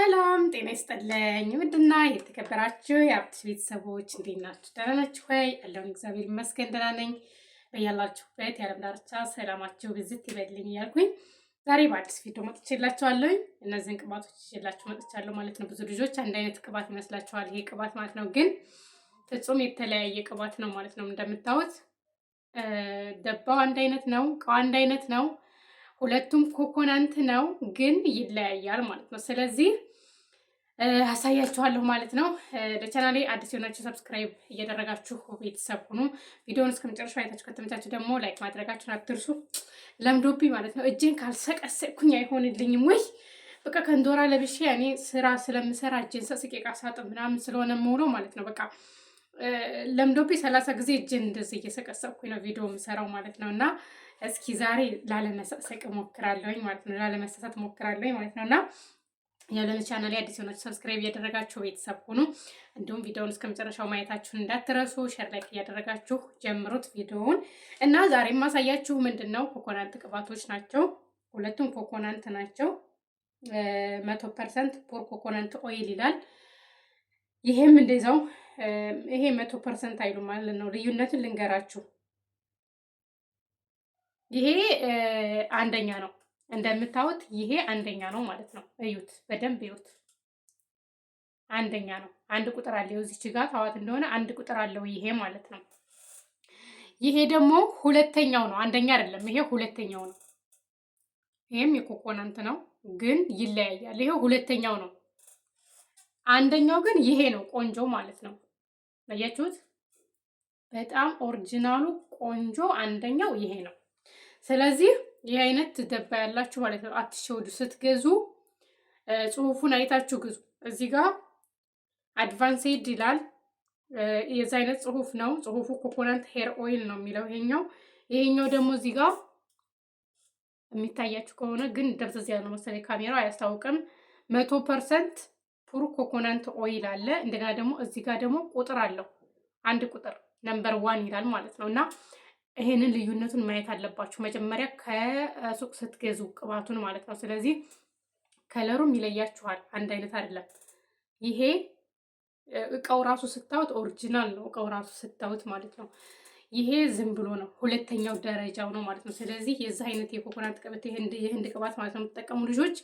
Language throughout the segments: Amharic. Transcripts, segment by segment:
ሰላም ጤና ይስጥልኝ። ውድና የተከበራችሁ የአብትሽ ቤተሰቦች እንዴት ናችሁ? ደህና ናችሁ ወይ? ያለውን እግዚአብሔር ይመስገን ደህና ነኝ። በያላችሁበት የዓለም ዳርቻ ሰላማችሁ ብዝት ይበልኝ እያልኩኝ ዛሬ በአዲስ ቪዲዮ መጥቼላችኋለሁ። እነዚህን ቅባቶች ይዤላችሁ መጥቻለሁ ማለት ነው። ብዙ ልጆች አንድ አይነት ቅባት ይመስላችኋል ይሄ ቅባት ማለት ነው፣ ግን ፍጹም የተለያየ ቅባት ነው ማለት ነው። እንደምታዩት ደባው አንድ አይነት ነው፣ እቃው አንድ አይነት ነው። ሁለቱም ኮኮናንት ነው፣ ግን ይለያያል ማለት ነው። ስለዚህ አሳያችኋለሁ ማለት ነው። ለቻናሌ አዲስ የሆናችሁ ሰብስክራይብ እያደረጋችሁ ቤተሰብ ሁኑ። ቪዲዮውን እስከ መጨረሻ አይታችሁ ከተመቻችሁ ደግሞ ላይክ ማድረጋችሁን አትርሱ። ለምዶብኝ ማለት ነው። እጄን ካልሰቀሰቅኩኝ አይሆንልኝም ወይ በቃ ከንዶራ ለብሼ እኔ ስራ ስለምሰራ እጄን ሰቅስቄ ዕቃ ሳጥብ ምናምን ስለሆነ የምውለው ማለት ነው። በቃ ለምዶብኝ 30 ጊዜ እጄን እንደዚህ እየሰቀሰቅኩኝ ነው ቪዲዮ የምሰራው ማለት ነው። እና እስኪ ዛሬ ላለመሰቅሰቅ እሞክራለሁኝ ማለት ነው። ላለመሰሳት እሞክራለሁኝ ማለት ነው። እና ያለን ቻናል አዲስ የሆናችሁ ሰብስክራይብ እያደረጋችሁ ቤተሰብ ሁኑ። እንዲሁም ቪዲዮውን እስከ መጨረሻው ማየታችሁን እንዳትረሱ። ሼር ላይክ እያደረጋችሁ ጀምሩት ቪዲዮውን። እና ዛሬ የማሳያችሁ ምንድነው ኮኮናንት ቅባቶች ናቸው። ሁለቱም ኮኮናንት ናቸው። 100% ፑር ኮኮናንት ኦይል ይላል። ይሄም እንደዛው ይሄ 100% አይሉ ማለት ነው። ልዩነቱን ልንገራችሁ። ይሄ አንደኛ ነው። እንደምታዩት ይሄ አንደኛ ነው ማለት ነው። እዩት፣ በደንብ እዩት። አንደኛ ነው። አንድ ቁጥር አለው እዚች ጋር ታዋት እንደሆነ አንድ ቁጥር አለው ይሄ ማለት ነው። ይሄ ደግሞ ሁለተኛው ነው። አንደኛ አይደለም፣ ይሄ ሁለተኛው ነው። ይሄም የኮኮናንት ነው፣ ግን ይለያያል። ይሄ ሁለተኛው ነው። አንደኛው ግን ይሄ ነው ቆንጆ ማለት ነው። አያችሁት? በጣም ኦሪጂናሉ ቆንጆ አንደኛው ይሄ ነው። ስለዚህ ይህ አይነት ደባ ያላችሁ ማለት ነው አትሸወዱ። ስትገዙ ጽሁፉን አይታችሁ ግዙ። እዚህ ጋር አድቫንስድ ይላል። የዛ አይነት ጽሁፍ ነው። ጽሁፉ ኮኮናንት ሄር ኦይል ነው የሚለው ይሄኛው ደግሞ እዚህ ጋር የሚታያችሁ ከሆነ ግን ደብዘዝ ያለ ነው መሰለኝ ካሜራው አያስታውቅም። 100% ፑር ኮኮናንት ኦይል አለ። እንደገና ደግሞ እዚህ ጋር ደግሞ ቁጥር አለው። አንድ ቁጥር ነምበር 1 ይላል ማለት ነው። እና ይሄንን ልዩነቱን ማየት አለባችሁ መጀመሪያ ከሱቅ ስትገዙ ቅባቱን ማለት ነው። ስለዚህ ከለሩም ይለያችኋል፣ አንድ አይነት አይደለም። ይሄ እቃው ራሱ ስታዩት ኦሪጂናል ነው፣ እቃው ራሱ ስታዩት ማለት ነው። ይሄ ዝም ብሎ ነው፣ ሁለተኛው ደረጃው ነው ማለት ነው። ስለዚህ የዚህ አይነት የኮኮናት ቅባት የህንድ ቅባት ማለት ነው የምትጠቀሙ ልጆች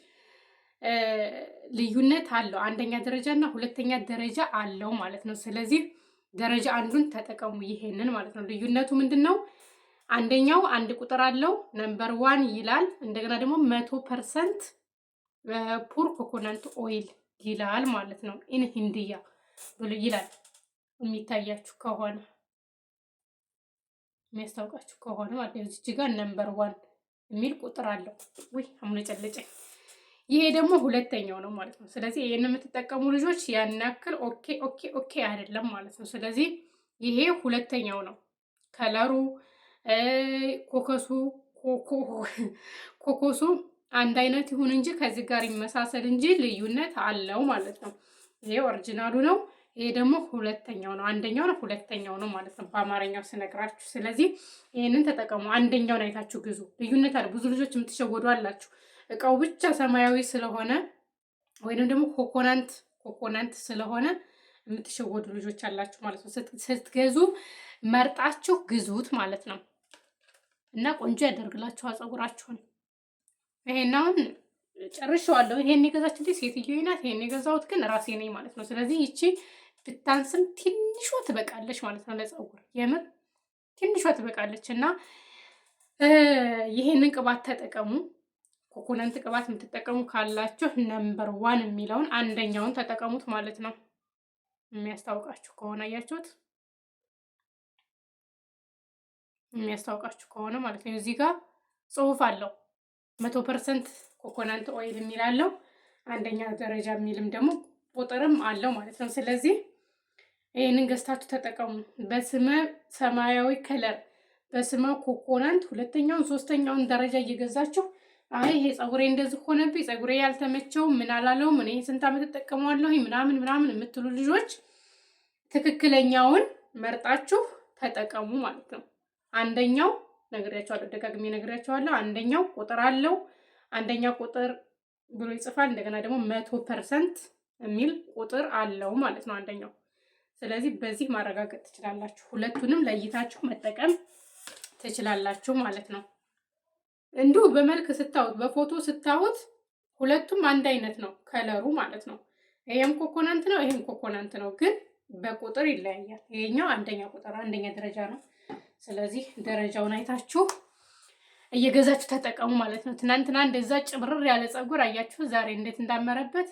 ልዩነት አለው። አንደኛ ደረጃ እና ሁለተኛ ደረጃ አለው ማለት ነው። ስለዚህ ደረጃ አንዱን ተጠቀሙ፣ ይሄንን ማለት ነው። ልዩነቱ ምንድን ነው? አንደኛው አንድ ቁጥር አለው ነምበር 1 ይላል። እንደገና ደግሞ 100% ፑር ኮኮናንት ኦይል ይላል ማለት ነው። ኢን ሂንዲያ ብሎ ይላል። የሚታያችሁ ከሆነ የሚያስታውቃችሁ ከሆነ ማለት ነው። እዚህ ጋር ነምበር 1 የሚል ቁጥር አለው። ወይ አምነጨለጨኝ። ይሄ ደግሞ ሁለተኛው ነው ማለት ነው። ስለዚህ ይሄን የምትጠቀሙ ልጆች ያን ያክል ኦኬ አይደለም ማለት ነው። ስለዚህ ይሄ ሁለተኛው ነው። ከለሩ ኮኮሱ አንድ አይነት ይሁን እንጂ ከዚህ ጋር ይመሳሰል እንጂ ልዩነት አለው ማለት ነው። ይሄ ኦሪጂናሉ ነው። ይሄ ደግሞ ሁለተኛው ነው። አንደኛው ነው፣ ሁለተኛው ነው ማለት ነው በአማርኛው ስነግራችሁ። ስለዚህ ይሄንን ተጠቀሙ። አንደኛውን አይታችሁ ግዙ። ልዩነት አለ። ብዙ ልጆች የምትሸወዱ አላችሁ። እቃው ብቻ ሰማያዊ ስለሆነ ወይንም ደግሞ ኮኮናንት ስለሆነ የምትሸወዱ ልጆች አላችሁ ማለት ነው። ስትገዙ መርጣችሁ ግዙት ማለት ነው። እና ቆንጆ ያደርግላችኋል ፀጉራችሁን። ይሄን አሁን ጨርሼዋለሁ። ይሄን የገዛችልኝ ሴትዮዋ ናት። ይሄን የገዛሁት ግን ራሴ ነኝ ማለት ነው። ስለዚህ ይቺ ብታንስም ትንሿ ትበቃለች ማለት ነው ለፀጉር። የምር ትንሿ ትበቃለች። እና ይሄንን ቅባት ተጠቀሙ። ኮኮናንት ቅባት የምትጠቀሙ ካላችሁ ነምበር 1 የሚለውን አንደኛውን ተጠቀሙት ማለት ነው። የሚያስታውቃችሁ ከሆነ አያችሁት፣ የሚያስታውቃችሁ ከሆነ ማለት ነው። እዚህ ጋር ጽሁፍ አለው 100% ኮኮናንት ኦይል የሚላለው አንደኛ ደረጃ የሚልም ደግሞ ቁጥርም አለው ማለት ነው። ስለዚህ ይሄንን ገዝታችሁ ተጠቀሙ። በስመ ሰማያዊ ከለር በስመ ኮኮናንት ሁለተኛውን ሶስተኛውን ደረጃ እየገዛችሁ አይ ይሄ ፀጉሬ እንደዚህ ሆነብኝ፣ ፀጉሬ ያልተመቸው ምን አላለውም፣ እኔ ስንት ዓመት ተጠቀመዋለሁ ምናምን የምትሉ ልጆች ትክክለኛውን መርጣችሁ ተጠቀሙ ማለት ነው። አንደኛው ነግሬያቸዋለሁ፣ ደጋግሜ ነግሬያቸዋለሁ። አንደኛው ቁጥር አለው። አንደኛው ቁጥር ብሎ ይጽፋል። እንደገና ደግሞ 100% የሚል ቁጥር አለው ማለት ነው አንደኛው። ስለዚህ በዚህ ማረጋገጥ ትችላላችሁ። ሁለቱንም ለይታችሁ መጠቀም ትችላላችሁ ማለት ነው። እንዲሁ በመልክ ስታዩት በፎቶ ስታዩት ሁለቱም አንድ አይነት ነው ከለሩ ማለት ነው። ይሄም ኮኮናንት ነው፣ ይሄም ኮኮናንት ነው፣ ግን በቁጥር ይለያያል። ይሄኛው አንደኛ ቁጥር አንደኛ ደረጃ ነው። ስለዚህ ደረጃውን አይታችሁ እየገዛችሁ ተጠቀሙ ማለት ነው። ትናንትና እንደዛ ጭብርር ያለ ፀጉር አያችሁ፣ ዛሬ እንዴት እንዳመረበት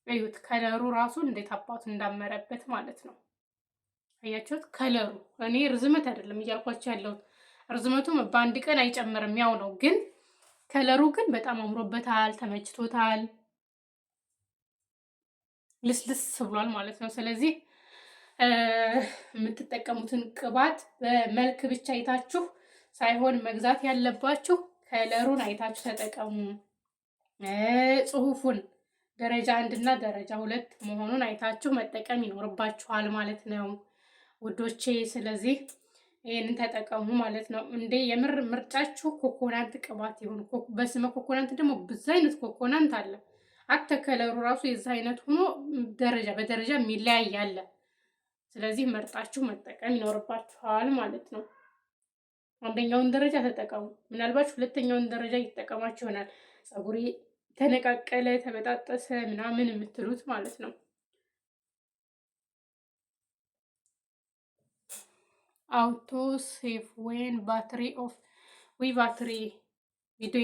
እዩት። ከለሩ ራሱ እንዴት አባቱ እንዳመረበት ማለት ነው። አያችሁት? ከለሩ እኔ ርዝመት አይደለም እያልኳችሁ ያለሁት፣ ርዝመቱም በአንድ ቀን አይጨምርም ያው ነው። ግን ከለሩ ግን በጣም አምሮበታል፣ ተመችቶታል፣ ልስልስ ብሏል ማለት ነው። ስለዚህ የምትጠቀሙትን ቅባት በመልክ ብቻ አይታችሁ ሳይሆን መግዛት ያለባችሁ ከለሩን አይታችሁ ተጠቀሙ። ጽሁፉን ደረጃ 1 እና ደረጃ 2 መሆኑን አይታችሁ መጠቀም ይኖርባችኋል ማለት ነው ውዶቼ። ስለዚህ ይሄንን ተጠቀሙ ማለት ነው። እንዴ የምር ምርጫችሁ ኮኮናንት ቅባት ይሁን። በስመ ኮኮናንት ደግሞ ብዙ አይነት ኮኮናንት አለ። አተ ከለሩ ራሱ የዚህ አይነት ሆኖ ደረጃ በደረጃ የሚለያይ አለ። ስለዚህ መርጣችሁ መጠቀም ይኖርባችኋል ማለት ነው። አንደኛውን ደረጃ ተጠቀሙ። ምናልባት ሁለተኛውን ደረጃ ይጠቀማችሁ ይሆናል። ፀጉሬ ተነቃቀለ፣ ተበጣጠሰ ምናምን የምትሉት ማለት ነው። አውቶ ሴፍ ዌን ባትሪ ኦፍ ዊ ባትሪ ቪዲዮ